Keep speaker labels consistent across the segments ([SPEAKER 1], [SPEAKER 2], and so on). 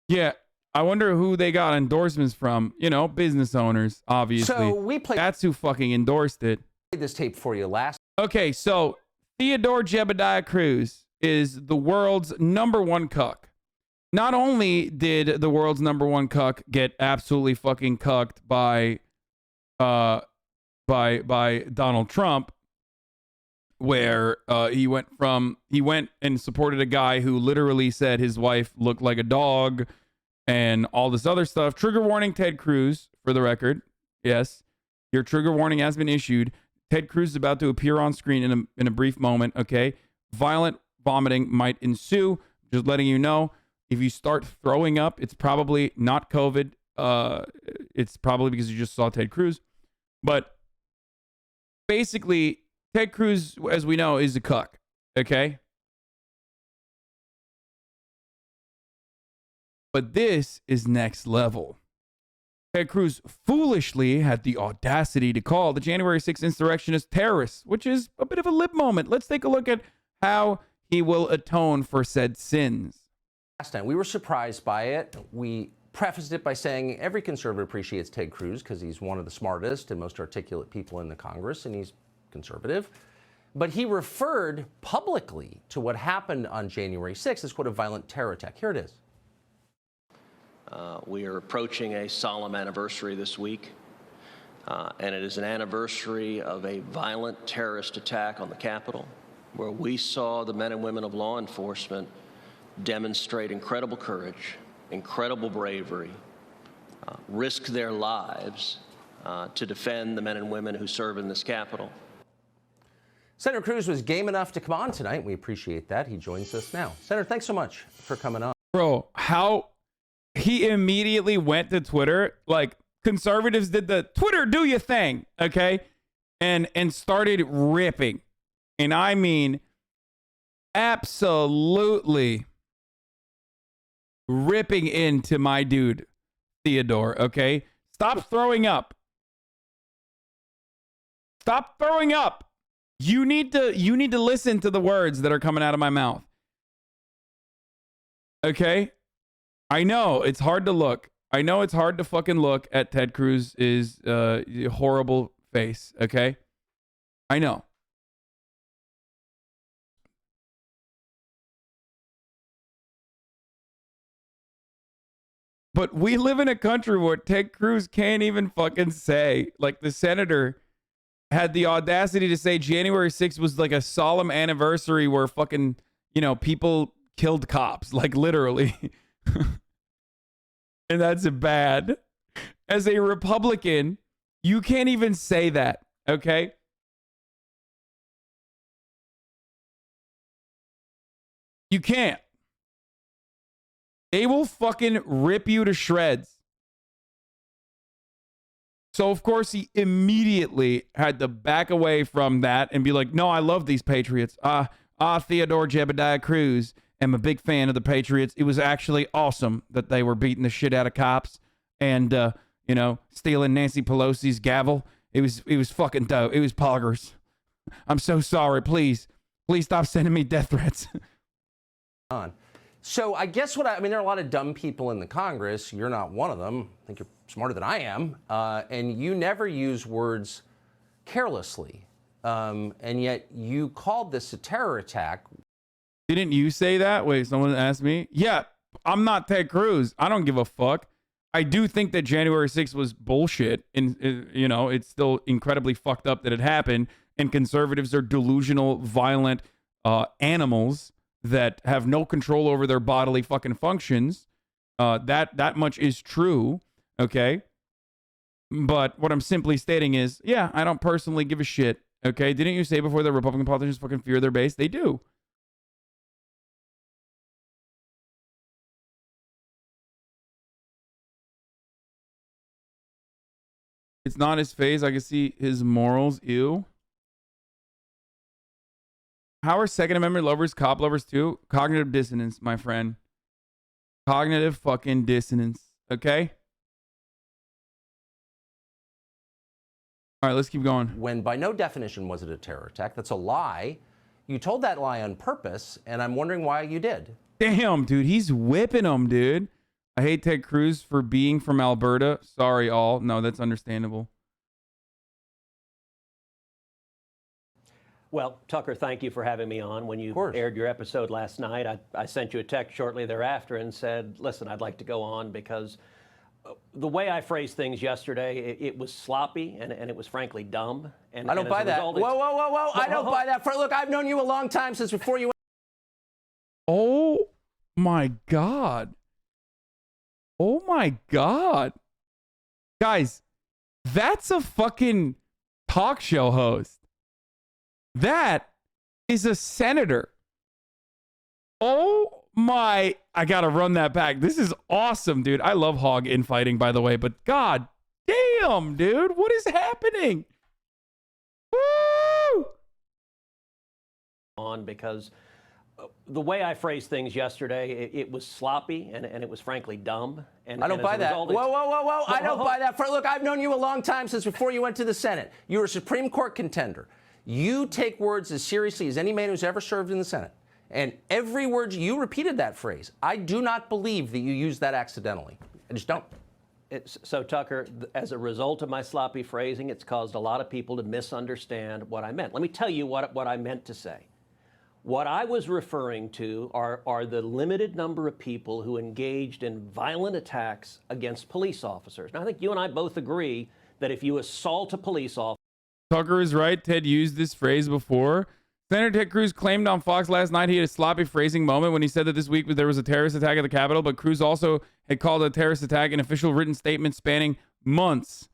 [SPEAKER 1] Yeah. I wonder who they got endorsements from. You know, business owners, obviously.
[SPEAKER 2] So we played
[SPEAKER 1] That's who fucking endorsed it.
[SPEAKER 2] this tape for you last.
[SPEAKER 1] Okay, so Theodore Jebediah Cruz is the world's #1 cuck. Not only did the world's #1 cuck get absolutely fucking cucked by Donald Trump, where he went and supported a guy who literally said his wife looked like a dog and all this other stuff. Trigger warning, Ted Cruz, for the record. Yes, your trigger warning has been issued. Ted Cruz is about to appear on screen in a brief moment, okay? Violent vomiting might ensue. Just letting you know, if you start throwing up, it's probably not COVID. It's probably because you just saw Ted Cruz. But basically, Ted Cruz, as we know, is a cuck, okay? But this is next level. Ted Cruz foolishly had the audacity to call the January 6th insurrectionists terrorists, which is a bit of a lip moment. Let's take a look at how he will atone for said sins.
[SPEAKER 2] Last night, we were surprised by it. We prefaced it by saying every conservative appreciates Ted Cruz because he's one of the smartest and most articulate people in the Congress, and he's conservative. But he referred publicly to what happened on January 6th as, quote, a violent terror attack. Here it is.
[SPEAKER 3] We are approaching a solemn anniversary this week, and it is an anniversary of a violent terrorist attack on the Capitol, where we saw the men and women of law enforcement demonstrate incredible courage, incredible bravery, risk their lives to defend the men and women who serve in this Capitol.
[SPEAKER 2] Senator Cruz was game enough to come on tonight. We appreciate that. He joins us now. Senator, thanks so much for coming on.
[SPEAKER 1] Bro, how he immediately went to Twitter, like conservatives did the Twitter do your thing, okay? And started ripping. And I mean absolutely ripping into my dude Theodore, okay? Stop throwing up. Stop throwing up. You need to listen to the words that are coming out of my mouth. Okay? I know it's hard to look. I know it's hard to fucking look at Ted Cruz's horrible face, okay? I know. But we live in a country where Ted Cruz can't even fucking say, like the senator had the audacity to say January 6th was like a solemn anniversary where fucking, you know, people killed cops, like literally. And that's bad. As a Republican, you can't even say that, okay? You can't. They will fucking rip you to shreds. So, of course, he immediately had to back away from that and be like, no, I love these Patriots. Theodore Jebediah Cruz. I'm a big fan of the Patriots. It was actually awesome that they were beating the shit out of cops and, you know, stealing Nancy Pelosi's gavel. It was fucking dope. It was poggers. I'm so sorry. Please stop sending me death threats.
[SPEAKER 2] So I guess there are a lot of dumb people in the Congress. You're not one of them. I think you're smarter than I am. And you never use words carelessly. And yet you called this a terror attack.
[SPEAKER 1] Didn't you say that? Wait, someone asked me. Yeah, I'm not Ted Cruz. I don't give a fuck. I do think that January 6th was bullshit. And, you know, it's still incredibly fucked up that it happened. And conservatives are delusional, violent animals that have no control over their bodily fucking functions. That much is true. Okay. But what I'm simply stating is, yeah, I don't personally give a shit. Okay. Didn't you say before that Republican politicians fucking fear their base? They do. It's not his face. I can see his morals. Ew. How are Second Amendment lovers cop lovers too? Cognitive dissonance, my friend. Cognitive fucking dissonance. Okay? All right, let's keep going.
[SPEAKER 2] When by no definition was it a terror attack. That's a lie. You told that lie on purpose, and I'm wondering why you did.
[SPEAKER 1] Damn, dude. He's whipping him, dude. I hate Ted Cruz for being from Alberta. Sorry, all. No, that's understandable.
[SPEAKER 4] Well, Tucker, thank you for having me on. When you aired your episode last night, I sent you a text shortly thereafter and said, listen, I'd like to go on because the way I phrased things yesterday, it was sloppy and it was frankly dumb. And
[SPEAKER 2] I don't buy that. Whoa. I don't buy that. Look, I've known you a long time, since before you.
[SPEAKER 1] Oh my God. Oh my God. Guys, that's a fucking talk show host. That is a senator. Oh my, I gotta run that back. This is awesome, dude. I love hog infighting, by the way, but god damn, dude, what is happening? Woo!
[SPEAKER 4] On because the way I phrased things yesterday, it was sloppy and it was frankly dumb. And
[SPEAKER 2] I don't buy that. Whoa. I don't buy that. Look, I've known you a long time, since before you went to the Senate. You were a Supreme Court contender. You take words as seriously as any man who's ever served in the Senate. And every word, you repeated that phrase. I do not believe that you used that accidentally. I just don't.
[SPEAKER 4] So, Tucker, as a result of my sloppy phrasing, it's caused a lot of people to misunderstand what I meant. Let me tell you what I meant to say. What I was referring to are the limited number of people who engaged in violent attacks against police officers. Now, I think you and I both agree that if you assault a police officer,
[SPEAKER 1] Tucker is right. Ted used this phrase before. Senator Ted Cruz claimed on Fox last night he had a sloppy phrasing moment when he said that this week there was a terrorist attack at the Capitol, but Cruz also had called it a terrorist attack in official written statements spanning months.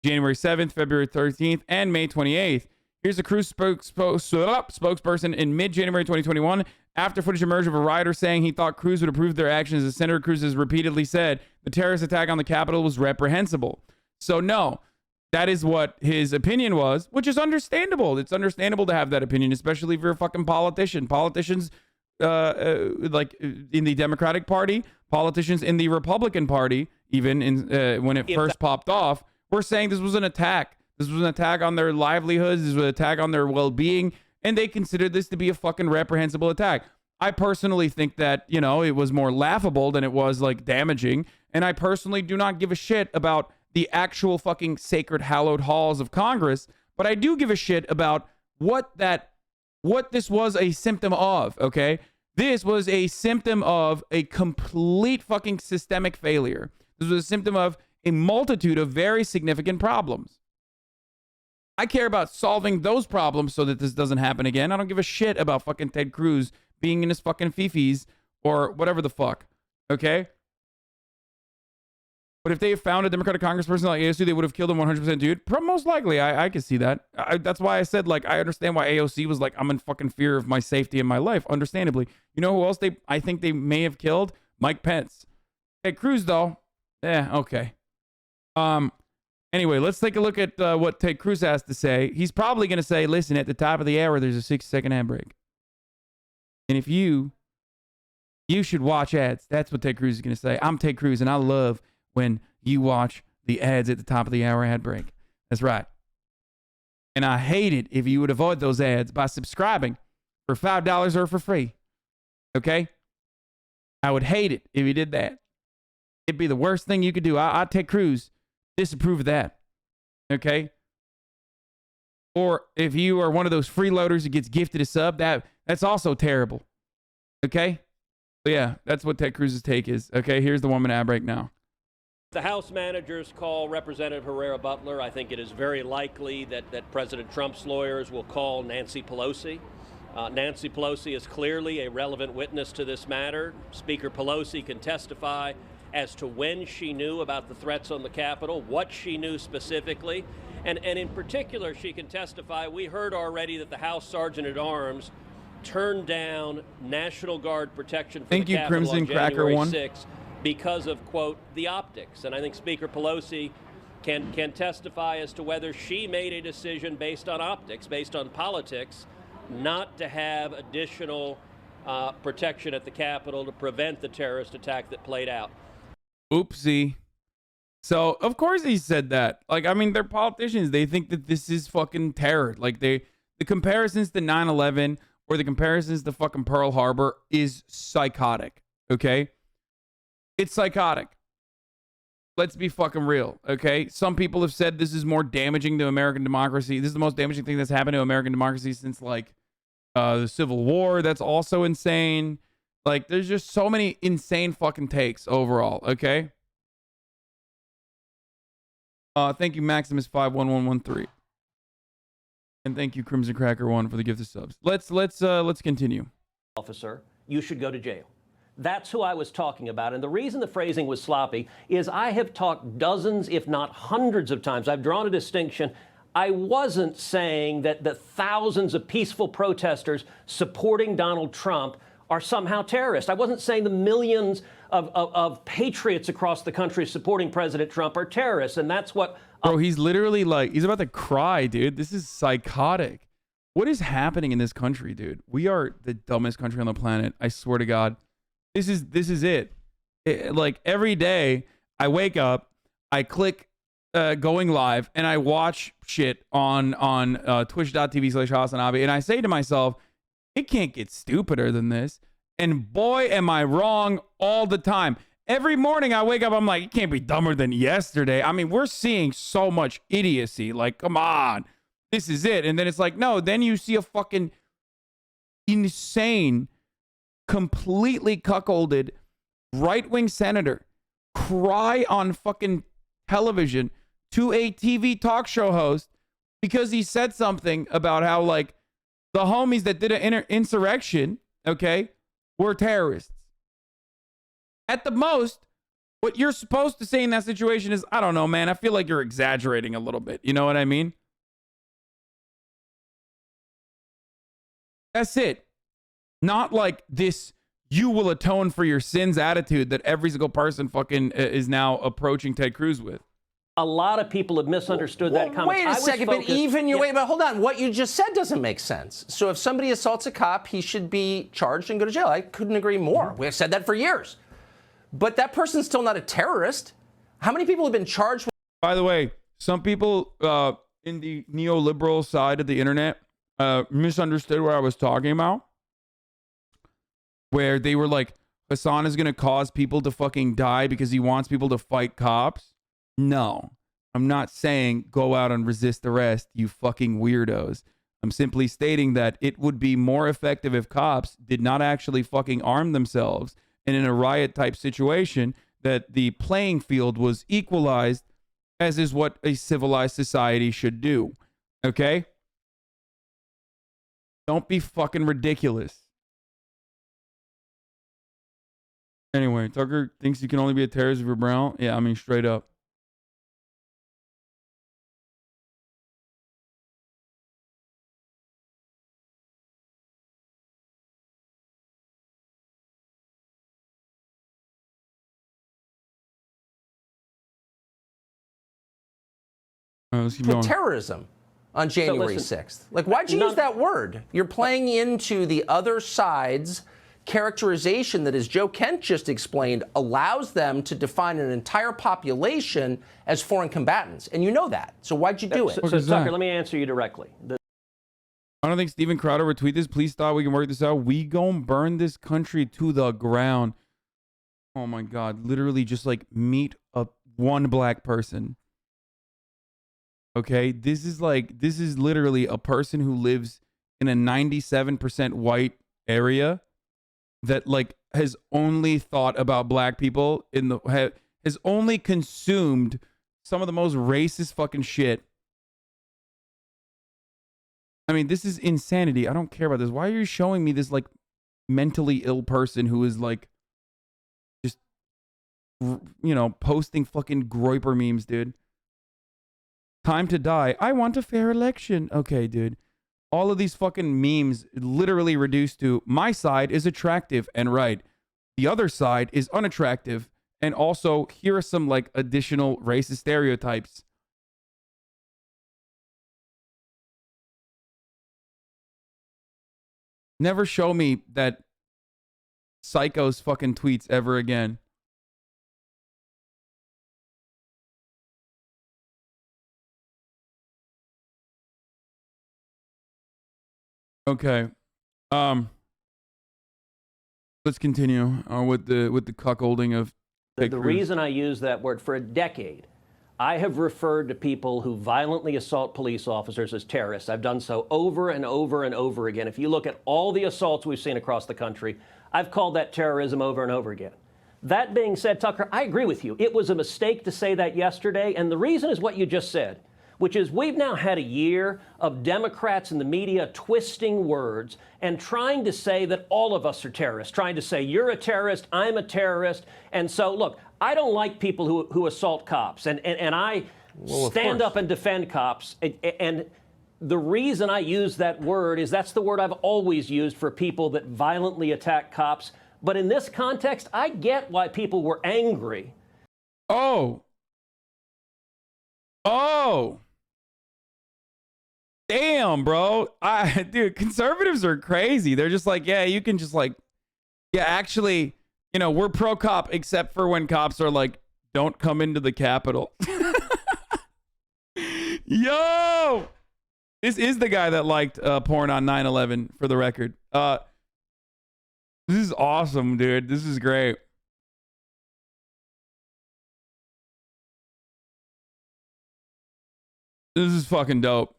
[SPEAKER 1] January 7th, February 13th, and May 28th. Here's a Cruz spokesperson in mid-January 2021 after footage emerged of a rioter saying he thought Cruz would approve their actions, as Senator Cruz has repeatedly said the terrorist attack on the Capitol was reprehensible. So no. That is what his opinion was, which is understandable. It's understandable to have that opinion, especially if you're a fucking politician. Politicians, like in the Democratic Party, politicians in the Republican Party, even in when it first popped off, were saying this was an attack. This was an attack on their livelihoods. This was an attack on their well-being, and they considered this to be a fucking reprehensible attack. I personally think that, you know, it was more laughable than it was like damaging, and I personally do not give a shit about the actual fucking sacred hallowed halls of Congress, but I do give a shit about what this was a symptom of, okay? This was a symptom of a complete fucking systemic failure. This was a symptom of a multitude of very significant problems. I care about solving those problems so that this doesn't happen again. I don't give a shit about fucking Ted Cruz being in his fucking fifis or whatever the fuck, okay? But if they had found a Democratic congressperson like AOC, they would have killed him 100%, dude. Most likely, I can see that. That's why I said, like, I understand why AOC was like, I'm in fucking fear of my safety and my life, understandably. You know who else I think they may have killed? Mike Pence. Hey, Cruz, though. Yeah, okay. Anyway, let's take a look at what Ted Cruz has to say. He's probably going to say, listen, at the top of the hour, there's a 60-second ad break. And if you should watch ads. That's what Ted Cruz is going to say. I'm Ted Cruz, and I love when you watch the ads at the top of the hour ad break. That's right. And I hate it if you would avoid those ads by subscribing for $5 or for free. Okay? I would hate it if you did that. It'd be the worst thing you could do. I Ted Cruz, disapprove of that. Okay? Or if you are one of those freeloaders who gets gifted a sub, that's also terrible. Okay? So yeah, that's what Ted Cruz's take is. Okay, here's the 1 minute ad break now.
[SPEAKER 4] The House managers call Representative Herrera Butler. I think it is very likely that President Trump's lawyers will call Nancy Pelosi. Nancy Pelosi is clearly a relevant witness to this matter. Speaker Pelosi can testify as to when she knew about the threats on the Capitol, what she knew specifically, and in particular, she can testify. We heard already that the House Sergeant at Arms turned down National Guard protection for the Capitol
[SPEAKER 1] Crimson
[SPEAKER 4] on
[SPEAKER 1] Cracker
[SPEAKER 4] January
[SPEAKER 1] one.
[SPEAKER 4] 6th. Because of, quote, the optics. And I think Speaker Pelosi can testify as to whether she made a decision based on optics, based on politics, not to have additional protection at the Capitol to prevent the terrorist attack that played out.
[SPEAKER 1] Oopsie. So, of course he said that. Like, I mean, they're politicians. They think that this is fucking terror. Like, the comparisons to 9/11 or the comparisons to fucking Pearl Harbor is psychotic, okay? It's psychotic. Let's be fucking real, okay? Some people have said this is more damaging to American democracy. This is the most damaging thing that's happened to American democracy since, like, the Civil War. That's also insane. Like, there's just so many insane fucking takes overall, okay? Thank you, Maximus51113. And thank you, Crimson Cracker 1 for the gift of subs. Let's continue.
[SPEAKER 4] Officer, you should go to jail. That's who I was talking about. And the reason the phrasing was sloppy is I have talked dozens, if not hundreds of times. I've drawn a distinction. I wasn't saying that the thousands of peaceful protesters supporting Donald Trump are somehow terrorists. I wasn't saying the millions of patriots across the country supporting President Trump are terrorists. And that's what...
[SPEAKER 1] Bro, he's literally like, he's about to cry, dude. This is psychotic. What is happening in this country, dude? We are the dumbest country on the planet. I swear to God. This is it. Like, every day I wake up, I click going live, and I watch shit on twitch.tv/HasanAbi, and I say to myself, it can't get stupider than this. And boy, am I wrong all the time. Every morning I wake up, I'm like, it can't be dumber than yesterday. I mean, we're seeing so much idiocy. Like, come on, this is it. And then it's like, no, then you see a fucking insane, completely cuckolded right-wing senator cry on fucking television to a TV talk show host because he said something about how, like, the homies that did an insurrection, okay, were terrorists. At the most, what you're supposed to say in that situation is, I don't know, man, I feel like you're exaggerating a little bit. You know what I mean? That's it. Not like this you will atone for your sins attitude that every single person fucking is now approaching Ted Cruz with.
[SPEAKER 4] A lot of people have misunderstood that comment.
[SPEAKER 2] Wait a second, but wait, but hold on. What you just said doesn't make sense. So if somebody assaults a cop, he should be charged and go to jail. I couldn't agree more. We have said that for years. But that person's still not a terrorist. How many people have been charged with...
[SPEAKER 1] By the way, some people in the neoliberal side of the internet misunderstood what I was talking about. Where they were like, Hasan is going to cause people to fucking die because he wants people to fight cops. No, I'm not saying go out and resist arrest, you fucking weirdos. I'm simply stating that it would be more effective if cops did not actually fucking arm themselves, and in a riot type situation that the playing field was equalized, as is what a civilized society should do. Okay? Don't be fucking ridiculous. Anyway, Tucker thinks you can only be a terrorist if you're brown. Yeah, I mean, straight up. Let's keep going.
[SPEAKER 2] Terrorism on January 6th. Like, why'd you use that word? You're playing into the other side's characterization that, as Joe Kent just explained, allows them to define an entire population as foreign combatants. And you know that. So why'd you do it?
[SPEAKER 4] So Tucker, let me answer you directly.
[SPEAKER 1] I don't think Steven Crowder would tweet this. Please stop. We can work this out. We gon' burn this country to the ground. Oh my God. Literally just like meet one black person. Okay. This is literally a person who lives in a 97% white area that like has only thought about black people has only consumed some of the most racist fucking shit. I mean, this is insanity. I don't care about this. Why are you showing me this like mentally ill person who is like just, you know, posting fucking Groiper memes, dude? Time to die. I want a fair election. Okay, dude. All of these fucking memes literally reduced to my side is attractive and right. The other side is unattractive. And also, here are some like additional racist stereotypes. Never show me that psycho's fucking tweets ever again. Okay. Let's continue with the cuckolding of
[SPEAKER 4] The reason I use that word, for a decade, I have referred to people who violently assault police officers as terrorists. I've done so over and over and over again. If you look at all the assaults we've seen across the country, I've called that terrorism over and over again. That being said, Tucker, I agree with you. It was a mistake to say that yesterday, and the reason is what you just said, which is we've now had a year of Democrats in the media twisting words and trying to say that all of us are terrorists, trying to say you're a terrorist, I'm a terrorist. And so, look, I don't like people who assault cops, and I stand up and defend cops. And the reason I use that word is that's the word I've always used for people that violently attack cops. But in this context, I get why people were angry.
[SPEAKER 1] Oh. Damn, bro. Dude, conservatives are crazy. They're just like, yeah, you can just like, yeah, actually, you know, we're pro cop except for when cops are like, don't come into the Capitol. Yo, this is the guy that liked porn on 9/11, for the record. This is awesome, dude. This is great. This is fucking dope.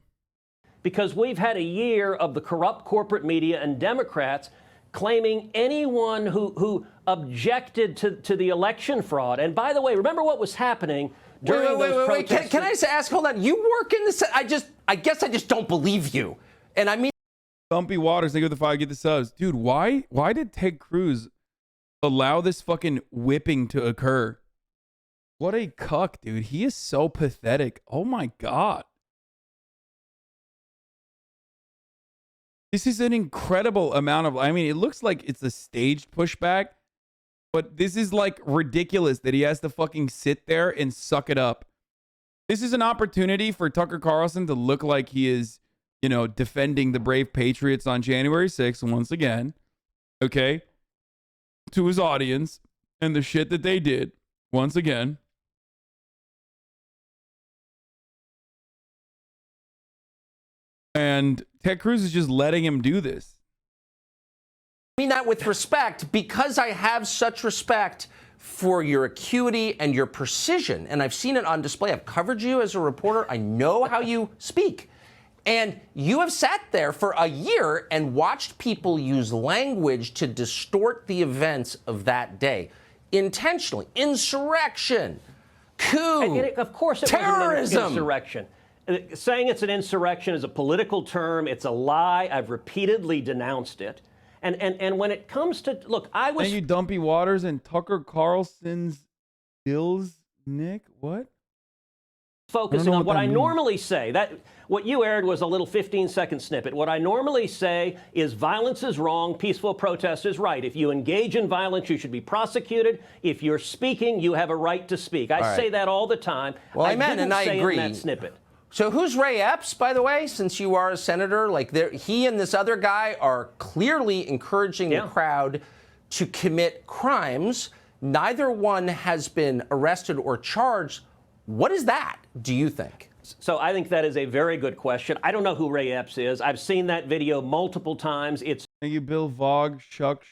[SPEAKER 4] Because we've had a year of the corrupt corporate media and Democrats claiming anyone who objected to the election fraud. And by the way, remember what was happening during those protests?
[SPEAKER 2] Can I just ask, hold on, you work in the, I guess I just don't believe you. And I mean,
[SPEAKER 1] Bumpy Waters, they go to the fire, get the subs. Dude, why did Ted Cruz allow this fucking whipping to occur? What a cuck, dude. He is so pathetic. Oh my God. This is an incredible amount of, I mean, it looks like it's a staged pushback, but this is like ridiculous that he has to fucking sit there and suck it up. This is an opportunity for Tucker Carlson to look like he is, you know, defending the brave patriots on January 6th once again, okay, to his audience and the shit that they did once again. And Ted Cruz is just letting him do this.
[SPEAKER 2] I mean that with respect, because I have such respect for your acuity and your precision, and I've seen it on display. I've covered you as a reporter. I know how you speak. And you have sat there for a year and watched people use language to distort the events of that day. Intentionally. Insurrection. Coup.
[SPEAKER 4] Of course it
[SPEAKER 2] terrorism.
[SPEAKER 4] Wasn't an insurrection. Saying it's an insurrection is a political term. It's a lie. I've repeatedly denounced it. And when it comes to, look, I was...
[SPEAKER 1] Thank you, Dumpy Waters and Tucker Carlson's Bills, Nick. What?
[SPEAKER 4] Focusing on what I normally say. That what you aired was a little 15-second snippet. What I normally say is violence is wrong, peaceful protest is right. If you engage in violence, you should be prosecuted. If you're speaking, you have a right to speak. I say that all the time.
[SPEAKER 2] Well, I agree.
[SPEAKER 4] In that snippet.
[SPEAKER 2] So who's Ray Epps, by the way, since you are a senator? Like, he and this other guy are clearly encouraging the crowd to commit crimes. Neither one has been arrested or charged. What is that, do you think?
[SPEAKER 4] So I think that is a very good question. I don't know who Ray Epps is. I've seen that video multiple times. It's
[SPEAKER 1] Thank you, Bill Vogue, Shook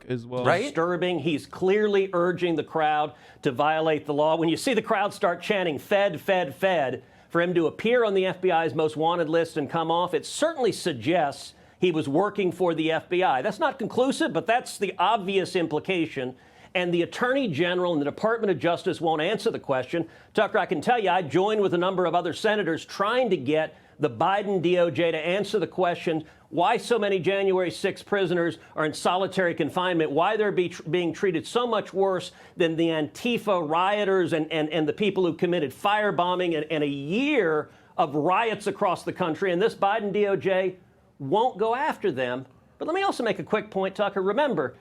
[SPEAKER 1] as well.
[SPEAKER 2] Right?
[SPEAKER 4] Disturbing. He's clearly urging the crowd to violate the law. When you see the crowd start chanting Fed, Fed, Fed, for him to appear on the FBI's most wanted list and come off, it certainly suggests he was working for the FBI. That's not conclusive, but that's the obvious implication. And the Attorney General and the Department of Justice won't answer the question. Tucker, I can tell you, I joined with a number of other senators trying to get the Biden DOJ to answer the question why so many January 6 prisoners are in solitary confinement, why they're being treated so much worse than the Antifa rioters and the people who committed firebombing and a year of riots across the country. And this Biden DOJ won't go after them. But let me also make a quick point, Tucker. Remember,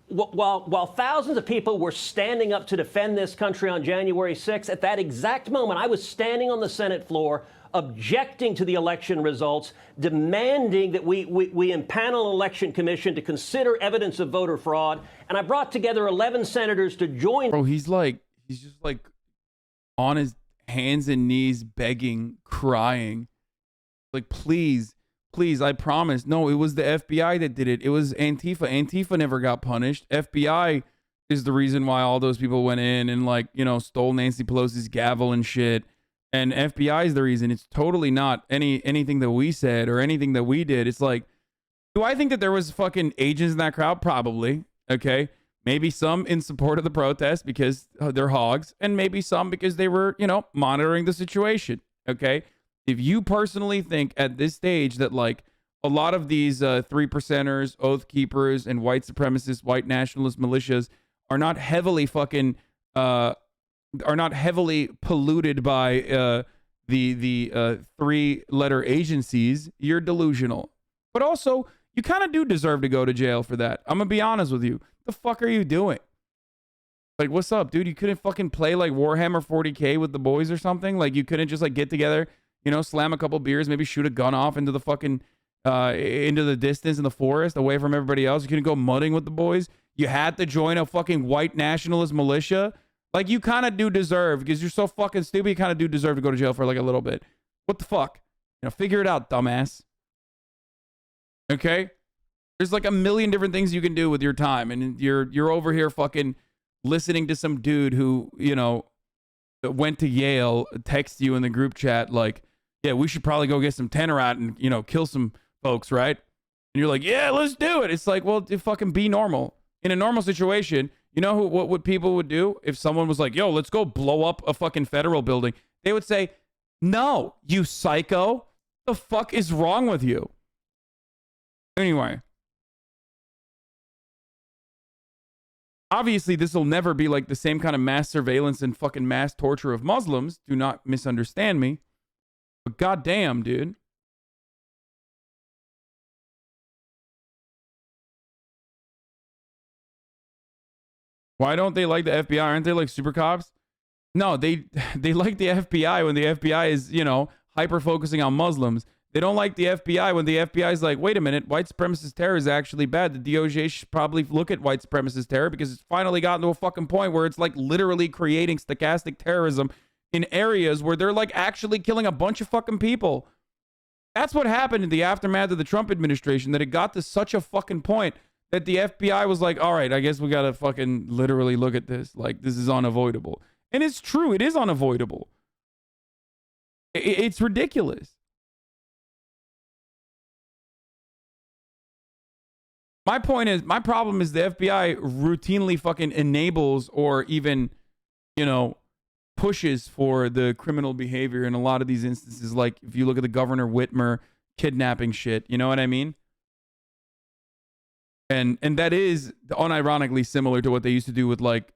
[SPEAKER 4] while thousands of people were standing up to defend this country on January 6th, at that exact moment, I was standing on the Senate floor objecting to the election results, demanding that we impanel an election commission to consider evidence of voter fraud. And I brought together 11 senators to join.
[SPEAKER 1] Bro, he's just like on his hands and knees, begging, crying. Like, please, I promise. No, it was the FBI that did it. It was Antifa. Antifa never got punished. FBI is the reason why all those people went in and like, you know, stole Nancy Pelosi's gavel and shit. And FBI is the reason. It's totally not anything that we said or anything that we did. It's like, do I think that there was fucking agents in that crowd? Probably. Okay. Maybe some in support of the protest because they're hogs, and maybe some because they were, you know, monitoring the situation. Okay. If you personally think at this stage that like a lot of these 3%ers, oath keepers, and white supremacist, white nationalist militias are not heavily fucking are not heavily polluted by the 3-letter agencies, you're delusional. But also, you kind of do deserve to go to jail for that. I'm gonna be honest with you. The fuck are you doing? Like, what's up, dude? You couldn't fucking play like Warhammer 40K with the boys or something? Like, you couldn't just like get together, you know, slam a couple beers, maybe shoot a gun off into the fucking into the distance in the forest away from everybody else? You couldn't go mudding with the boys? You had to join a fucking white nationalist militia? Like, you kind of do deserve, because you're so fucking stupid, you kind of do deserve to go to jail for like a little bit. What the fuck? You know, figure it out, dumbass. Okay? There's like a million different things you can do with your time, and you're over here fucking listening to some dude who, you know, went to Yale text you in the group chat like, yeah, we should probably go get some tenor out and, you know, kill some folks, right? And you're like, yeah, let's do it. It's like, well, fucking be normal. In a normal situation, you know what people would do if someone was like, yo, let's go blow up a fucking federal building? They would say, no, you psycho. The fuck is wrong with you? Anyway. Obviously, this will never be like the same kind of mass surveillance and fucking mass torture of Muslims. Do not misunderstand me. But goddamn, dude. Why don't they like the FBI? Aren't they like super cops? No, they like the FBI when the FBI is, you know, hyper focusing on Muslims. They don't like the FBI when the FBI is like, wait a minute, white supremacist terror is actually bad. The DOJ should probably look at white supremacist terror because it's finally gotten to a fucking point where it's like literally creating stochastic terrorism in areas where they're like actually killing a bunch of fucking people. That's what happened in the aftermath of the Trump administration, that it got to such a fucking point that the FBI was like, all right, I guess we got to fucking literally look at this. Like, this is unavoidable. And it's true. It is unavoidable. It's ridiculous. My point is, my problem is the FBI routinely fucking enables or even, you know, pushes for the criminal behavior in a lot of these instances. Like, if you look at the Governor Whitmer kidnapping shit, you know what I mean? And that is unironically similar to what they used to do with like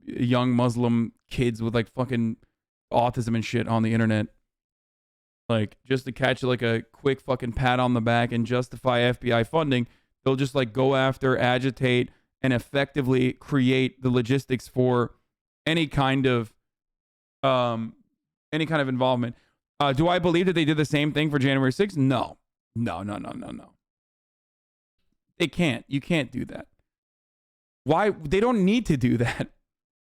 [SPEAKER 1] young Muslim kids with like fucking autism and shit on the internet. Like, just to catch like a quick fucking pat on the back and justify FBI funding, they'll just like go after, agitate, and effectively create the logistics for any kind of involvement. Do I believe that they did the same thing for January 6th? No. They can't. You can't do that. Why? They don't need to do that.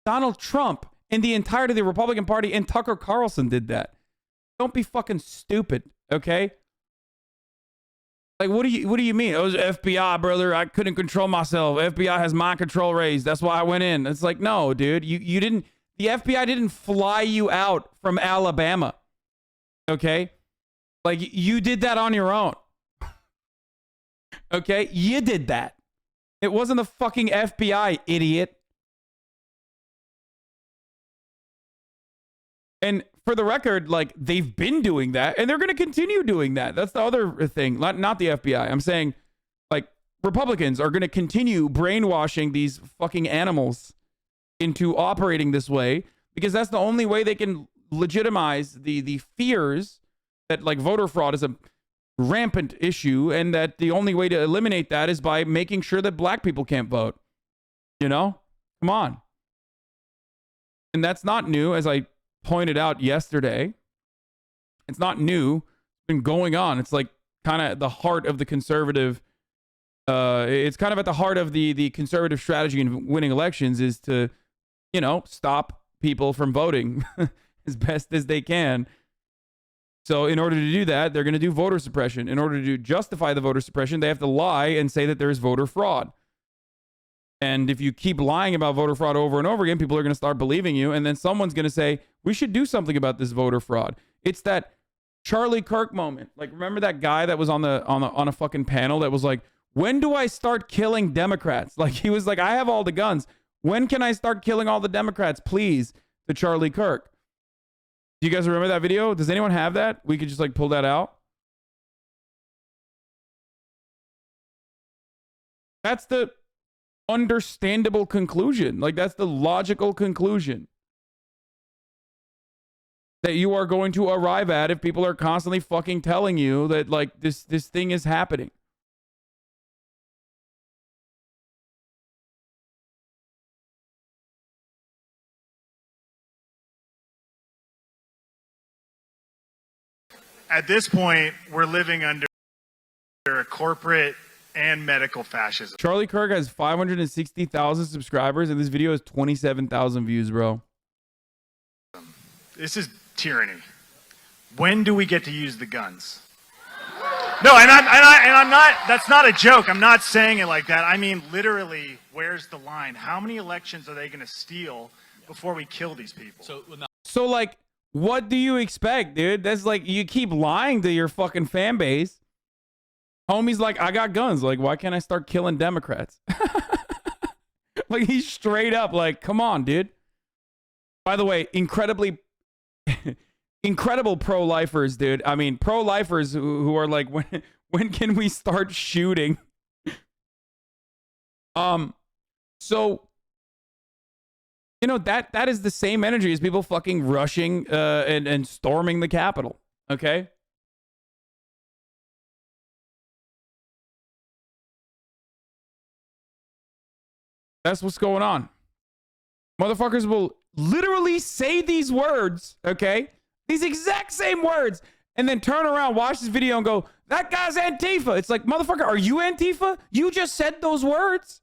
[SPEAKER 1] Donald Trump and the entirety of the Republican Party and Tucker Carlson did that. Don't be fucking stupid, okay? Like, what do you mean? It was FBI, brother. I couldn't control myself. FBI has mind control raised. That's why I went in. It's like, no, dude. You didn't. The FBI didn't fly you out from Alabama, okay? Like, you did that on your own. Okay? You did that. It wasn't the fucking FBI, idiot. And for the record, like, they've been doing that, and they're going to continue doing that. That's the other thing. Not the FBI. I'm saying, like, Republicans are going to continue brainwashing these fucking animals into operating this way, because that's the only way they can legitimize the fears that, like, voter fraud is a rampant issue, and that the only way to eliminate that is by making sure that black people can't vote. You know? Come on. And that's not new, as I pointed out yesterday. It's not new. It's been going on. It's like kind of the heart of the conservative. It's kind of at the heart of the conservative strategy in winning elections, is to, you know, stop people from voting as best as they can. So in order to do that, they're going to do voter suppression. In order to justify the voter suppression, they have to lie and say that there's voter fraud. And if you keep lying about voter fraud over and over again, people are going to start believing you. And then someone's going to say, we should do something about this voter fraud. It's that Charlie Kirk moment. Like, remember that guy that was on a fucking panel that was like, when do I start killing Democrats? Like, he was like, I have all the guns. When can I start killing all the Democrats, please? To Charlie Kirk. Do you guys remember that video? Does anyone have that? We could just like pull that out. That's the understandable conclusion. Like, that's the logical conclusion that you are going to arrive at if people are constantly fucking telling you that like this thing is happening.
[SPEAKER 5] At this point, we're living under a corporate and medical fascism.
[SPEAKER 1] Charlie Kirk has 560,000 subscribers, and this video has 27,000 views, bro.
[SPEAKER 5] This is tyranny. When do we get to use the guns? No, and I'm not, that's not a joke. I'm not saying it like that. I mean, literally, where's the line? How many elections are they going to steal before we kill these people?
[SPEAKER 1] So, like, what do you expect, dude? That's like, you keep lying to your fucking fan base. Homie's like, I got guns. Like, why can't I start killing Democrats? Like, he's straight up like, come on, dude. By the way, incredible pro-lifers, dude. I mean, pro-lifers who are like, when can we start shooting? So, you know, that is the same energy as people fucking rushing and storming the Capitol. Okay? That's what's going on. Motherfuckers will literally say these words, okay? These exact same words, and then turn around, watch this video, and go, that guy's Antifa. It's like, motherfucker, are you Antifa? You just said those words.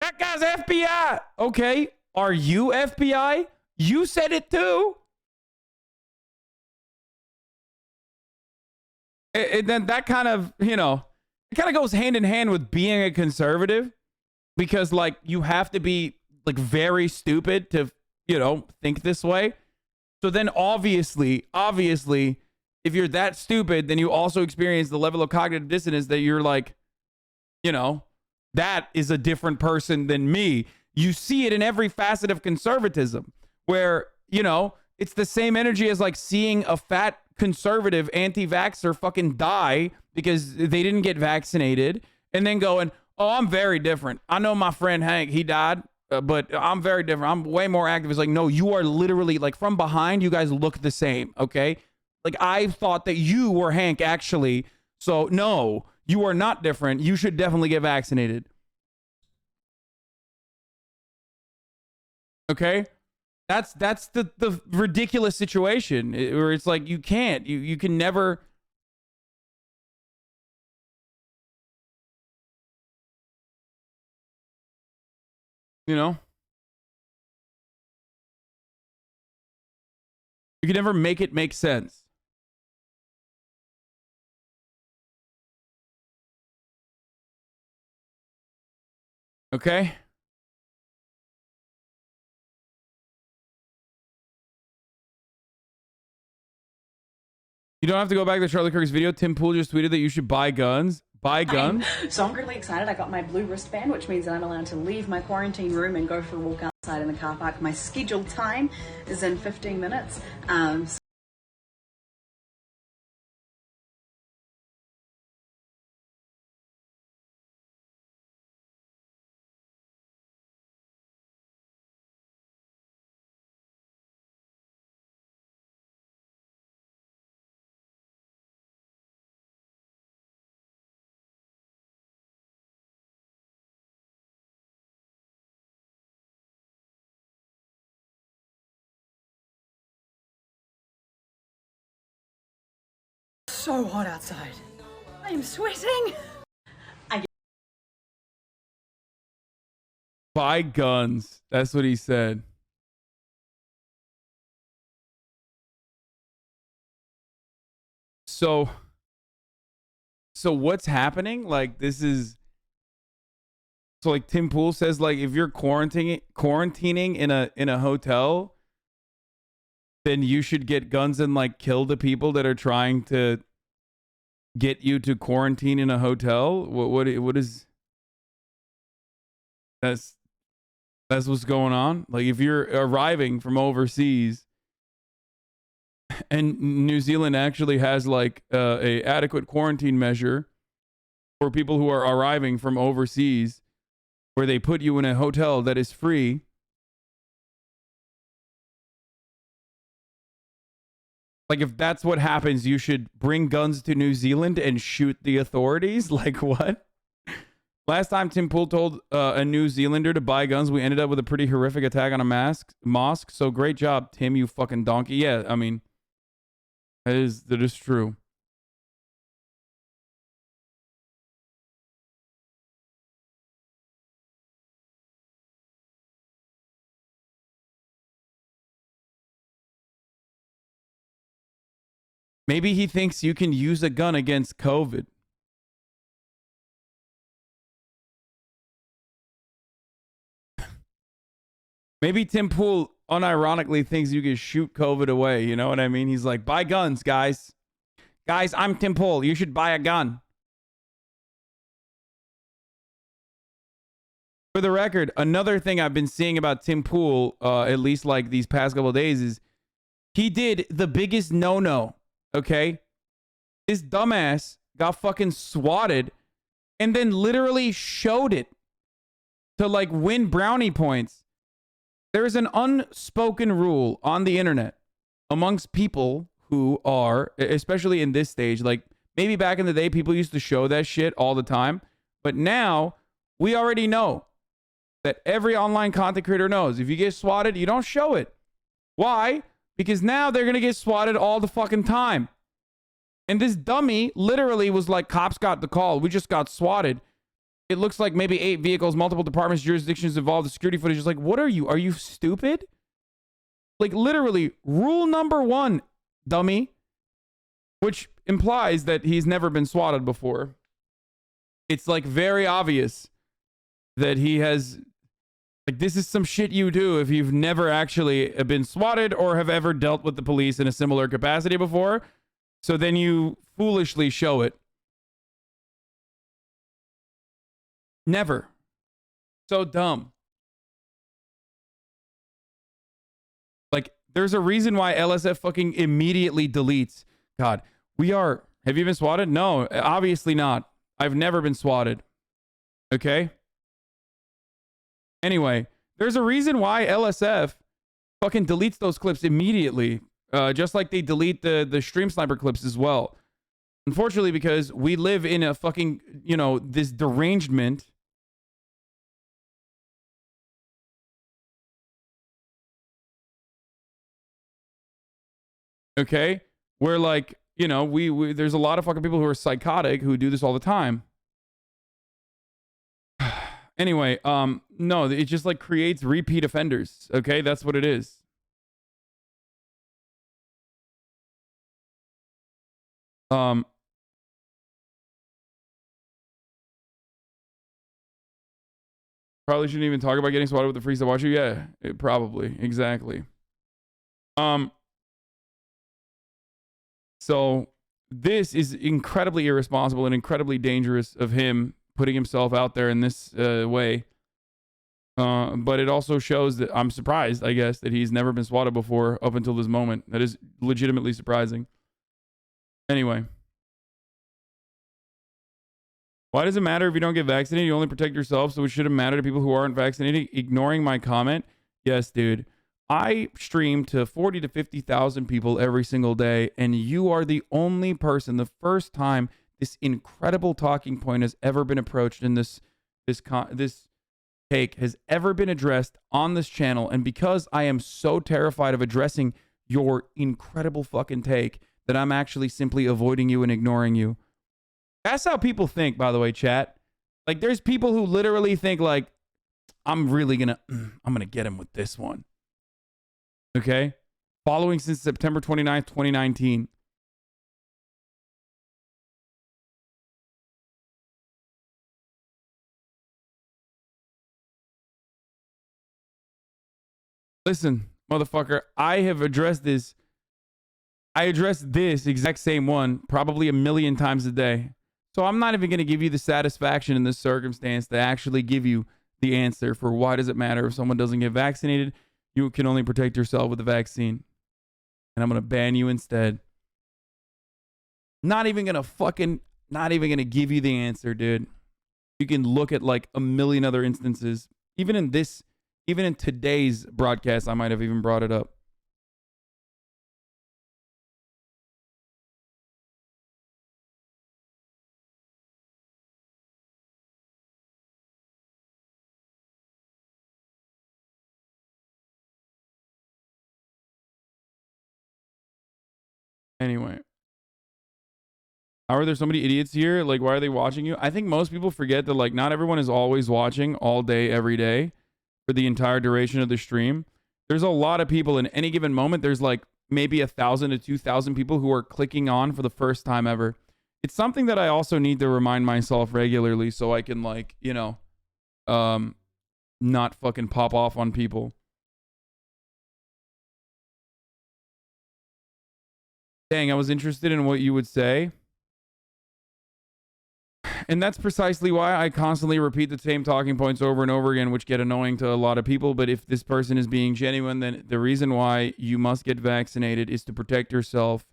[SPEAKER 1] That guy's FBI. Okay, are you FBI? You said it too. And then that kind of, you know, it kind of goes hand in hand with being a conservative. Because, like, you have to be, like, very stupid to, you know, think this way. So then, obviously, if you're that stupid, then you also experience the level of cognitive dissonance that you're like, you know, that is a different person than me. You see it in every facet of conservatism where, you know, it's the same energy as, like, seeing a fat conservative anti-vaxxer fucking die because they didn't get vaccinated and then going, oh, I'm very different. I know my friend Hank, he died, but I'm very different. I'm way more active. It's like, no, you are literally, like, from behind, you guys look the same, okay? Like, I thought that you were Hank, actually. So, no, you are not different. You should definitely get vaccinated. Okay? That's the ridiculous situation where it's like, you can't. You can never... You know? You can never make it make sense. Okay? You don't have to go back to Charlie Kirk's video. Tim Pool just tweeted that you should buy guns. Buy guns?
[SPEAKER 6] So I'm really excited. I got my blue wristband, which means that I'm allowed to leave my quarantine room and go for a walk outside in the car park. My scheduled time is in 15 minutes. So hot outside. I am sweating.
[SPEAKER 1] Buy guns. That's what he said. So what's happening? Like, this is So like Tim Pool says, like if you're quarantining in a hotel, then you should get guns and like kill the people that are trying to get you to quarantine in a hotel. What is that's what's going on? Like if you're arriving from overseas and New Zealand actually has like a adequate quarantine measure for people who are arriving from overseas, where they put you in a hotel that is free. Like if that's what happens, you should bring guns to New Zealand and shoot the authorities? Like what? Last time Tim Pool told a New Zealander to buy guns, we ended up with a pretty horrific attack on a mosque. So great job, Tim, you fucking donkey. Yeah, I mean, that is true. Maybe he thinks you can use a gun against COVID. Maybe Tim Pool unironically thinks you can shoot COVID away. You know what I mean? He's like, buy guns, guys. Guys, I'm Tim Pool. You should buy a gun. For the record, another thing I've been seeing about Tim Pool, at least like these past couple of days, is he did the biggest no-no. Okay, this dumbass got fucking swatted and then literally showed it to like win brownie points. There is an unspoken rule on the internet amongst people who are, especially in this stage, like maybe back in the day, people used to show that shit all the time. But now we already know that every online content creator knows if you get swatted, you don't show it. Why? Because now they're going to get swatted all the fucking time. And this dummy literally was like, cops got the call. We just got swatted. It looks like maybe 8 vehicles, multiple departments, jurisdictions involved. The security footage is like, what are you? Are you stupid? Like literally rule number 1, dummy, which implies that he's never been swatted before. It's like very obvious that he has... Like, this is some shit you do if you've never actually been swatted or have ever dealt with the police in a similar capacity before. So then you foolishly show it. Never. So dumb. Like, there's a reason why LSF fucking immediately deletes. God, we are... Have you been swatted? No, obviously not. I've never been swatted. Okay? Anyway, there's a reason why LSF fucking deletes those clips immediately. Just like they delete the stream sniper clips as well. Unfortunately, because we live in a fucking, you know, this derangement. Okay? Where like, you know, we there's a lot of fucking people who are psychotic who do this all the time. Anyway, no, it just like creates repeat offenders. Okay, that's what it is. Probably shouldn't even talk about getting swatted with the freeze to watch you. Yeah, probably exactly. So this is incredibly irresponsible and incredibly dangerous of him putting himself out there in this way. But it also shows that I'm surprised, I guess, that he's never been swatted before up until this moment. That is legitimately surprising. Anyway. Why does it matter if you don't get vaccinated? You only protect yourself, so it shouldn't matter to people who aren't vaccinated. Ignoring my comment? Yes, dude. I stream to 40 to 50,000 people every single day, and you are the only person, the first time this incredible talking point has ever been approached in this take has ever been addressed on this channel. And because I am so terrified of addressing your incredible fucking take that I'm actually simply avoiding you and ignoring you. That's how people think, by the way, chat. Like, there's people who literally think, like, I'm gonna get him with this one. Okay? Following since September 29th, 2019. Listen, motherfucker, I have addressed this. I address this exact same one probably a million times a day. So I'm not even going to give you the satisfaction in this circumstance to actually give you the answer for why does it matter if someone doesn't get vaccinated. You can only protect yourself with the vaccine. And I'm going to ban you instead. Not even going to give you the answer, dude. You can look at like a million other instances. Even in today's broadcast, I might have even brought it up. Anyway. How are there so many idiots here? Like, why are they watching you? I think most people forget that, like, not everyone is always watching all day, every day for the entire duration of the stream. There's a lot of people in any given moment. There's like maybe 1,000 to 2,000 people who are clicking on for the first time ever. It's something that I also need to remind myself regularly so I can, like, you know, not fucking pop off on people. Dang, I was interested in what you would say. And that's precisely why I constantly repeat the same talking points over and over again, which get annoying to a lot of people. But if this person is being genuine, then the reason why you must get vaccinated is to protect yourself.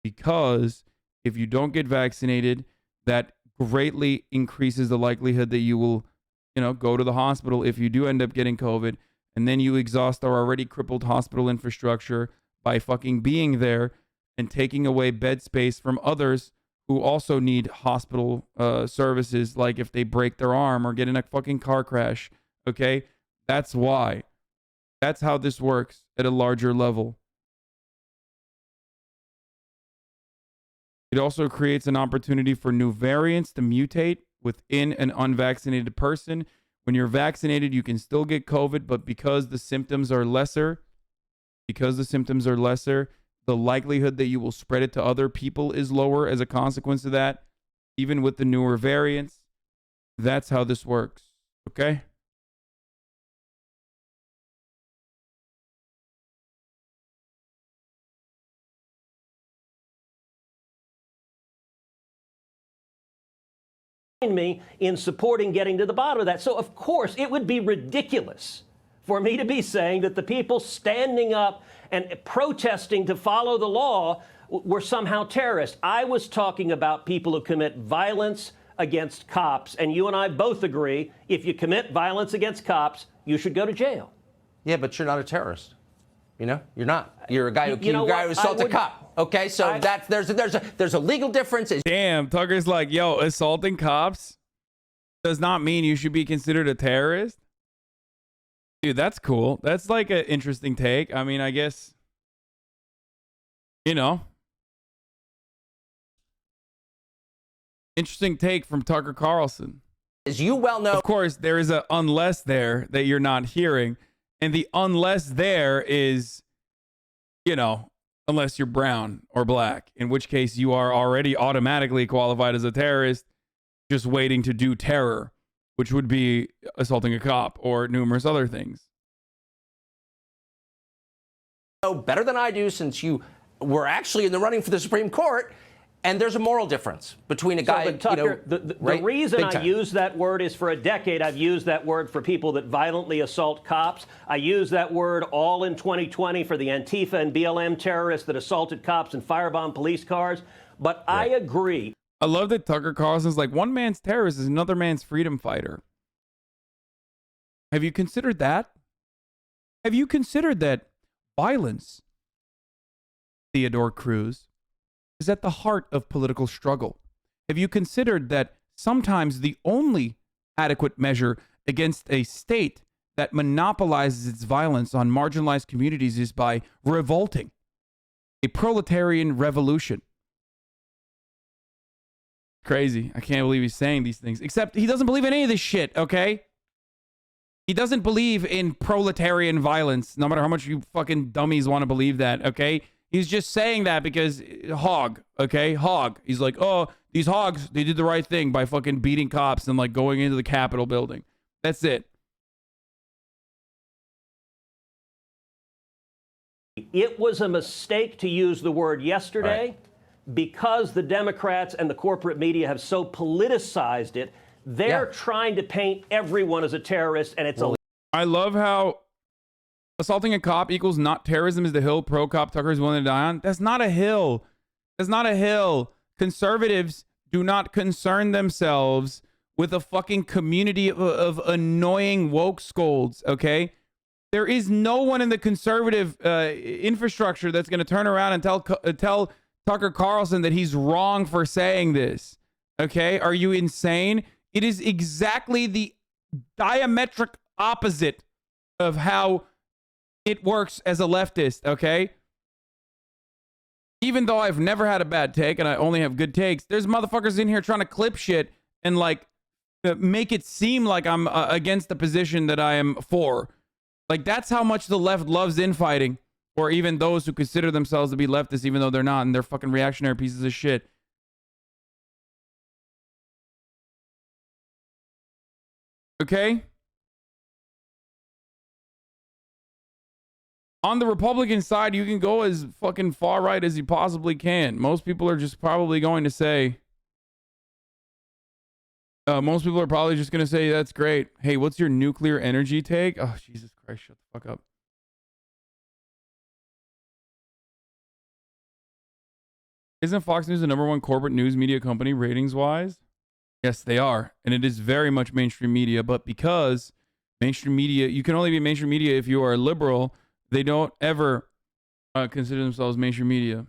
[SPEAKER 1] Because if you don't get vaccinated, that greatly increases the likelihood that you will, you know, go to the hospital if you do end up getting COVID. And then you exhaust our already crippled hospital infrastructure by fucking being there and taking away bed space from others who also need hospital services, like if they break their arm or get in a fucking car crash, okay? That's why. That's how this works at a larger level. It also creates an opportunity for new variants to mutate within an unvaccinated person. When you're vaccinated, you can still get COVID, but because the symptoms are lesser, the likelihood that you will spread it to other people is lower as a consequence of that, even with the newer variants. That's how this works, okay?
[SPEAKER 4] Me in supporting getting to the bottom of that. So, of course, it would be ridiculous for me to be saying that the people standing up and protesting to follow the law were somehow terrorists. I was talking about people who commit violence against cops, and you and I both agree, if you commit violence against cops, you should go to jail.
[SPEAKER 2] Yeah, but you're not a terrorist. You know, you're not. You're a guy who assaulted a cop. Okay, so there's a legal difference.
[SPEAKER 1] Damn, Tucker's like, yo, assaulting cops does not mean you should be considered a terrorist. Dude, that's cool. That's like an interesting take. I mean, I guess, you know, interesting take from Tucker Carlson.
[SPEAKER 2] As you well know,
[SPEAKER 1] of course, there is a unless there that you're not hearing. And the unless there is, you know, unless you're brown or black, in which case you are already automatically qualified as a terrorist, just waiting to do terror, which would be assaulting a cop or numerous other things.
[SPEAKER 2] You know better than I do, since you were actually in the running for the Supreme Court. And there's a moral difference between a guy,
[SPEAKER 4] Tucker, the reason I use that word is for a decade I've used that word for people that violently assault cops. I use that word all in 2020 for the Antifa and BLM terrorists that assaulted cops and firebombed police cars. But I agree.
[SPEAKER 1] I love that Tucker Carlson's like, one man's terrorist is another man's freedom fighter. Have you considered that? Have you considered that violence, Theodore Cruz, is at the heart of political struggle? Have you considered that sometimes the only adequate measure against a state that monopolizes its violence on marginalized communities is by revolting? A proletarian revolution. Crazy. I can't believe he's saying these things. Except he doesn't believe in any of this shit, okay? He doesn't believe in proletarian violence, no matter how much you fucking dummies want to believe that, okay? He's just saying that because hog, okay? Hog. He's like, oh, these hogs, they did the right thing by fucking beating cops and like going into the Capitol building. That's it.
[SPEAKER 4] It was a mistake to use the word yesterday because the Democrats and the corporate media have so politicized it. They're trying to paint everyone as a terrorist, and it's illegal.
[SPEAKER 1] I love how assaulting a cop equals not terrorism is the hill pro-cop Tucker is willing to die on. That's not a hill. That's not a hill. Conservatives do not concern themselves with a fucking community of annoying woke scolds, okay? There is no one in the conservative infrastructure that's going to turn around and tell Tucker Carlson that he's wrong for saying this, okay? Are you insane? It is exactly the diametric opposite of how it works as a leftist, okay? Even though I've never had a bad take and I only have good takes, there's motherfuckers in here trying to clip shit and like make it seem like I'm against the position that I am for. Like, that's how much the left loves infighting, or even those who consider themselves to be leftists, even though they're not, and they're fucking reactionary pieces of shit. Okay? On the Republican side, you can go as fucking far right as you possibly can. Most people are just probably going to say, most people are probably just going to say, that's great. Hey, what's your nuclear energy take? Oh, Jesus Christ, shut the fuck up. Isn't Fox News the #1 corporate news media company ratings-wise? Yes, they are. And it is very much mainstream media. But because mainstream media, you can only be mainstream media if you are a liberal, they don't ever consider themselves mainstream media.